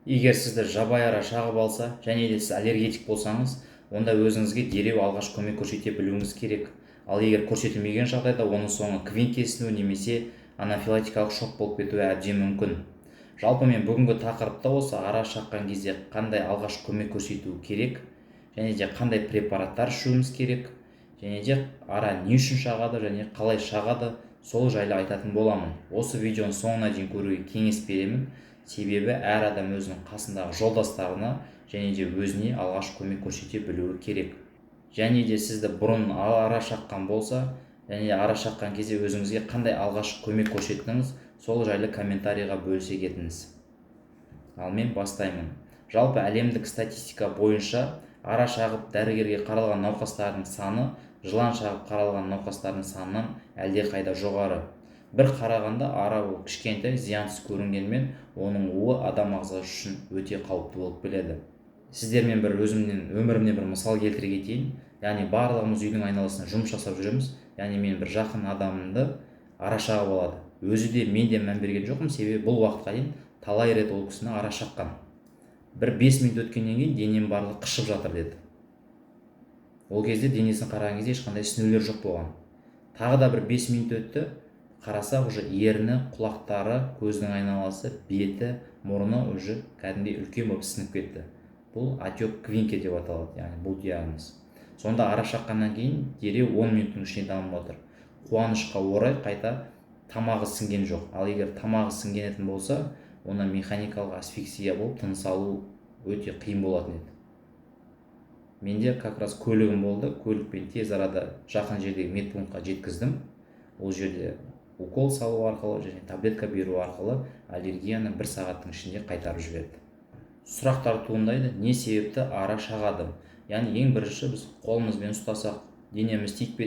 Егер сізді жабайы ара шағып алса және де сіз аллергетик болсаңыз, онда өзіңізге дереу алғаш көмек көрсете білуіңіз керек. Ал егер көрсетілмеген жағдайда оның соңы квин кесіну немесе анафилактикалық шок болып кетуі әбден мүмкін. Жалпы мен бүгінгі тақырыпта осы ара шаққан кезде қандай алғаш көмек көрсету керек, және де қандай препараттар ішуіміз керек, және де ара не үшін шағады және қалай шағады, сол жайлы айтатын боламын. Осы видеоның соңына дейін көруге кеңес беремін. Себебі әр адам өзінің қасындағы жолдастарына және де өзіне алғаш көмек көрсете білуі керек. Және де сізді бұрын ара шаққан болса, және ара шаққан кезде өзіңізге қандай алғаш көмек көрсеттіңіз, сол жайлы комментарийға бөлісе кетіңіз. Ал мен бастаймын. Жалпы әлемдік статистика бойынша ара шағып дәрігерге қаралған науқастардың саны жылан шағып қаралған науқастардың санынан әлдеқайда жоғары. Бір қарағанда ара ол кішкентай зиянсыз көрінгенмен, оның уы адам ағзасы үшін өте қауіпті болып келеді. Сіздермен бір өмірімнен бір мысал келтіре кетейін. Яғни барлығымыз үйдің айналасында жұмыс жасап жүреміз. Яғни мен бір жақын адамымды ара шағып алады. Өзі де мен де мән берген жоқпын, себебі бұл уақытқа дейін талай рет ол кісіні ара шаққан. Бір 5 минут өткеннен кейін денем барлығы қышып жатыр деді. Ол кезде денесін қараған кезде ешқандай ісінулер жоқ болған. Тағы да бір 5 минут өтті, қарасақ уже ерні, құлақтары, көздің айналасы, беті, мұрны уже кәдімгідей үлкен болып ісініп кетті. Бұл отек квинке деп аталады, яғни бұл диагноз. Сонда ара шаққаннан кейін дереу 10 минуттың ішінде дамып отыр. Қуанышқа орай қайта тамағы сіңген жоқ. Ал егер тамағы сіңген болса, онда механикалық асфиксия болып тыныс алу өте қиын болатын еді. Менде как раз көлігім болды, көлікпен тез арада жақын жердегі медпунктқа жеткіздім. Ол жерде укол салу арқылы және таблетка беру арқылы аллергияны 1 сағаттың ішінде қайтарып жіберді. Сұрақтар туындайды, не себепті ара шағады? Яғни ең бірінші біз қолымызбен ұстасақ, денеміз тиіп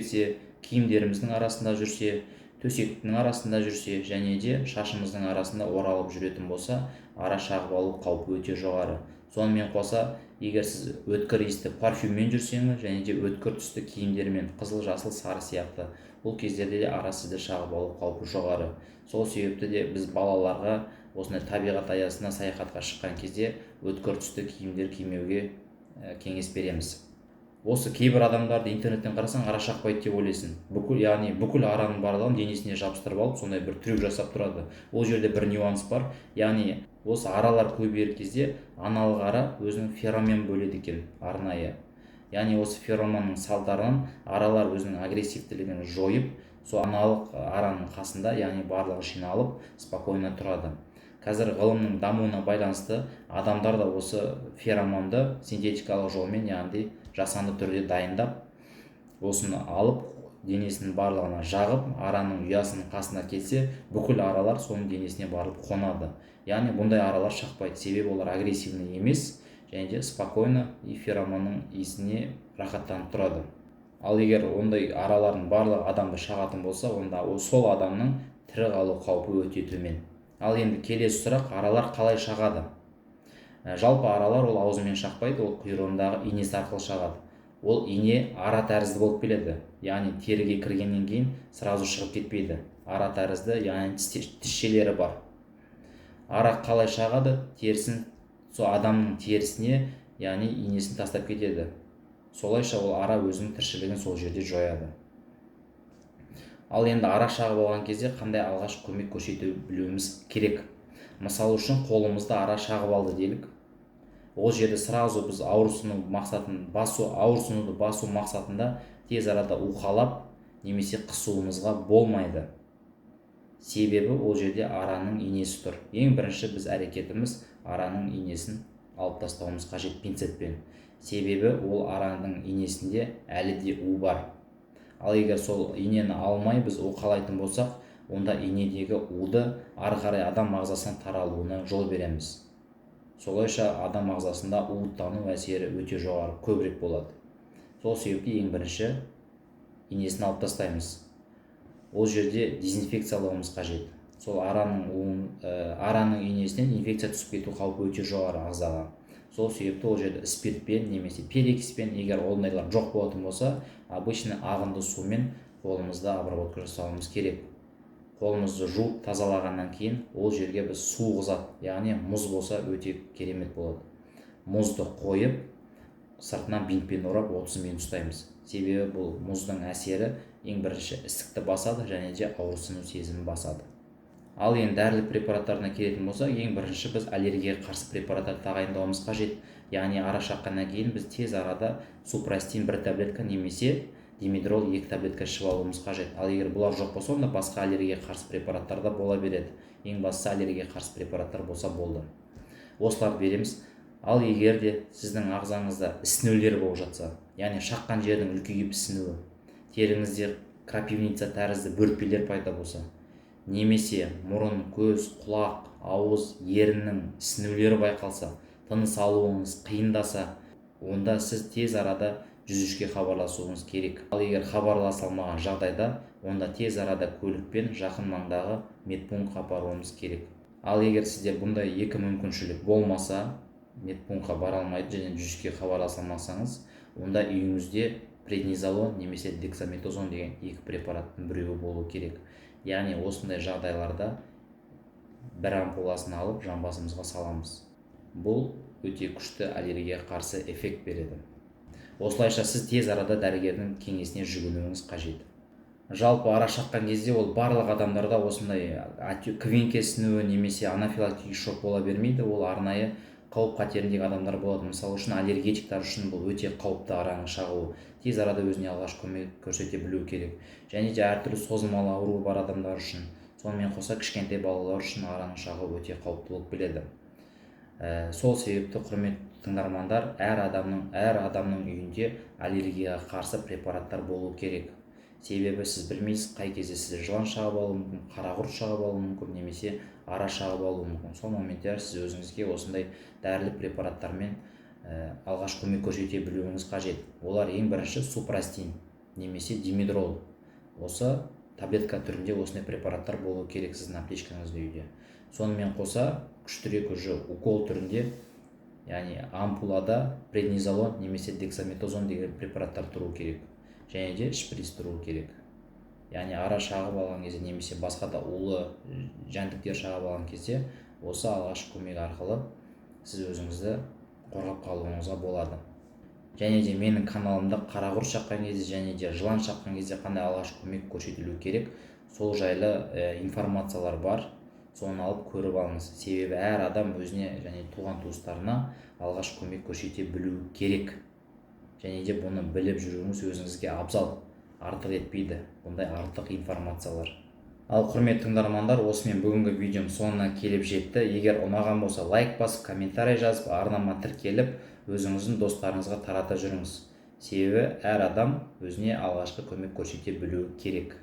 киімдеріміздің арасында жүрсе, төсектің арасында жүрсе, және де шашымыздың арасында оралып жүретін болса, ара шағып алу қаупі өте жоғары. Сонымен қоса, егер сіз өткір иісті парфюммен жүрсеңіз, және де өткір түсті киімдермен, қызыл, жасыл, сары сияқты, бұл кездерде де ара сізді шағып алу қаупі жоғары. Сол себепті де біз балаларға осындай табиғат аясына саяхатқа шыққан кезде өткір түсті киімдер кимеуге кеңес береміз. Осы кейбір адамдарды интернеттен қарасаң ара шақпайды деп ойлайсың. Яғни бүкіл араның барлығын денесіне жабыстырып алып, сондай бір трюк жасап тұрады. Ол жерде бір нюанс бар. Яғни осы аралар көбейер кезде аналық ара өзінің феромен бөледі екен, арнайы. Яғни осы феромонның салдарынан аралар өзінің агрессивтілігін жойып, сол аналық араның қасында, яғни барлығы жиналып, спокойно тұрады. Қазір ғылымның дамуына байланысты адамдар да осы феромонды синтетикалық жолмен, яғни жасанды түрде дайындап, осыны алып, денесінің барлығына жағып, араның ұясының қасына келсе, бүкіл аралар соның денесіне барып қонады. Яғни бұндай аралар шақпайды, себебі олар агрессивный емес, және де спокойно феромонның иісіне рахаттанып тұрады. Ал егер ондай аралардың барлығы адамды шағатын болса, онда сол адамның тірі қалу қаупі өте төмен. Ал енді келесі сұрақ, аралар қалай шағады? Жалпы аралар ол аузымен шақпайды, ол құйрығындағы инесі арқылы шағады. Ол ине ара тәрізді болып келеді. Яғни теріге кіргеннен кейін сразу шығып кетпейді. Ара тәрізді, яғни тісшелері бар. Ара қалай шағады? Терісін, сол адамның терісіне, яғни инесін тастап кетеді. Солайша ол ара өзінің тіршілігін сол жерде жояды. Ал енді ара шағып алған кезде қандай алғаш көмек көрсете білуіміз керек? Мысалы үшін қолымызды ара шағып алды делік. Ол жерде сразу біз ауырсынуды басу мақсатында тез арада уқалап немесе қысуымызға болмайды. Себебі ол жерде араның инесі тұр. Ең бірінші біз әрекетіміз араның инесін алып тастауымыз қажет пинцетпен. Себебі ол араның инесінде әлі де у бар. Ал егер сол инені алмай біз уқалайтын болсақ, онда инедегі уды ары қарай адам ағзасына таралуына жол береміз. Солайша адам ағзасында уыттану әсері өте жоғары, көбірек болады. Сол себепті ең бірінші инесін алып тастаймыз. Ол жерде дезинфекциялауымыз қажет. Сол араның инесінен инфекция түсіп кету қаупі өте жоғары ағзаға. Сол себепті ол жерде спиртпен немесе перекиспен, егер ондайлар жоқ болатын болса, обычно ағынды сумен қолымызда обработка жасауымыз керек. қолымызды жуып тазалағаннан кейін ол жерге біз суық зат, яғни мұз болса өте керемет болады. Мұзды қойып, сыртынан бинтпен орап 30 минут ұстаймыз. Себебі бұл мұздың әсері ең бірінші ісікті басады және де ауырсыну сезімін басады. Ал енді дәрілік препараттарына келетін болсақ, ең бірінші біз аллергияға қарсы препараттар тағайындауымыз қажет. Яғни ара шаққаннан кейін біз тез арада супрастин 1 таблетка немесе димедрол 2 таблетка ішіп алуымыз қажет. Ал егер бұлар жоқ болса, онда басқа аллергияға қарсы препараттар да бола береді. Ең бастысы аллергияға қарсы препараттар болса болды. Осыларды береміз. Ал егер де сіздің ағзаңызда ісінулер болып жатса, яғни шаққан жердің үлкейіп ісінуі, теріңізде крапивница тәрізді бөртпелер пайда болса, немесе мұрын, көз, құлақ, ауыз, еріннің ісінулері байқалса, тыныс алуыңыз қиындаса, онда сіз тез арада 103-ге хабарласуыңыз керек. Ал егер хабарласа алмаған жағдайда, онда тез арада көлікпен жақын маңдағы медпунктқа баруымыз керек. Ал егер сізде бұндай екі мүмкіншілік болмаса, медпунктқа бара алмайды және 103-ге хабарласа алмасаңыз, онда үйіңізде преднизолон немесе дексаметазон деген екі препараттың біреуі болу керек. Яғни осындай жағдайларда бір ампуласын алып жамбасымызға саламыз. Бұл өте күшті аллергияға қарсы эффект береді. Осылайша сіз тез арада дәрігердің кеңесіне жүгінуіңіз қажет. Жалпы ара шаққан кезде ол барлық адамдарда осындай квинке ісінуі немесе анафилактикалық шок бола бермейді. Ол арнайы қауіп қатеріндегі адамдар болады. Мысалы үшін аллергетиктар үшін бұл өте қауіпті араның шағуы. Тез арада өзіне алғашқы көмек көрсете білу керек. Және де әртүрлі созылмалы ауруы бар адамдар үшін, сонымен қоса кішкентай балалар үшін араның шағуы өте қауіпті болып келеді. Сол себепті, құрметті тыңдармандар, әр адамның үйінде аллергияға қарсы препараттар болу керек. Себебі сіз білмейсіз, қай кезде сізді жылан шағып алуы мүмкін, қарақұрт шағып алуы мүмкін, немесе ара шағып алуы мүмкін. Сол моменттер сіз өзіңізге осындай дәрілік препараттармен алғашқы көмек көрсете білуіңіз қажет. Олар ең бірінші супрастин немесе димедрол. Осы таблетка түрінде осындай препараттар болу керек сіздің аптечкаңызда үйде. Сонымен қоса күштірек уже укол түрінде, яғни ампулада преднизолон немесе дексаметазон деген препараттар тұру керек. Және де шприц тұру керек. Яғни ара шағып алған кезде немесе басқа да улы жәндіктер шағып алған кезде осы алғашқы көмек арқылы сіз өзіңізді қорғап қалуыңызға болады. Және де менің каналымда қарақұрт шаққан кезде және де жылан шаққан кезде қандай алғашқы көмек көрсетілу керек, сол жайлы информациялар бар. Соны алып көріп алыңыз. Себебі әр адам өзіне және туған туыстарына алғашқы көмек көрсете білу керек. Және де бұны біліп жүруіңіз өзіңізге абзал, артық етпейді бұндай артық информациялар. Ал құрметті тыңдармандар, осымен бүгінгі видеом соңына келіп жетті. Егер ұнаған болса, лайк басып, комментарий жазып, арнама тіркеліп, өзіңіздің достарыңызға тарата жүріңіз. Себебі әр адам өзіне алғашқы көмек көрсете білуі керек.